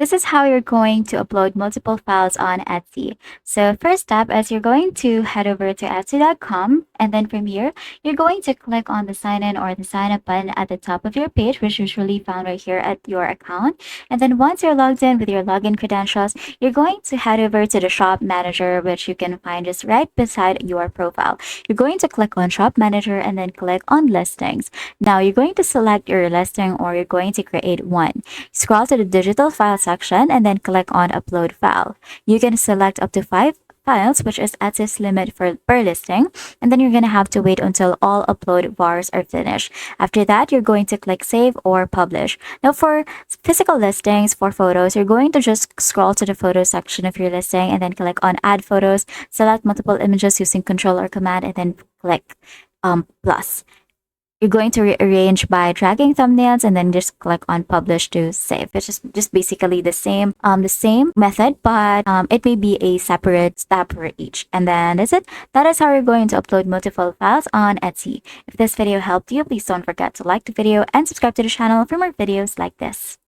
This is how you're going to upload multiple files on Etsy. So first step is you're going to head over to Etsy.com, and then from here, you're going to click on the sign in or the sign up button at the top of your page, which is usually found right here at your account. And then once you're logged in with your login credentials, you're going to head over to the shop manager, which you can find just right beside your profile. You're going to click on shop manager and then click on listings. Now you're going to select your listing or you're going to create one. Scroll to the digital file section and then click on upload file. You can select up to 5 files, which is Etsy's limit for per listing, and then you're going to have to wait until all upload bars are finished. After that, you're going to click save or publish. Now for physical listings, for photos, you're going to just scroll to the photo section of your listing and then click on add photos, select multiple images using control or command, and then click plus. You're going to rearrange by dragging thumbnails and then just click on publish to save. It's just basically the same method, but it may be a separate step for each. And then that's it. That is how you're going to upload multiple files on Etsy. If this video helped you, please don't forget to like the video and subscribe to the channel for more videos like this.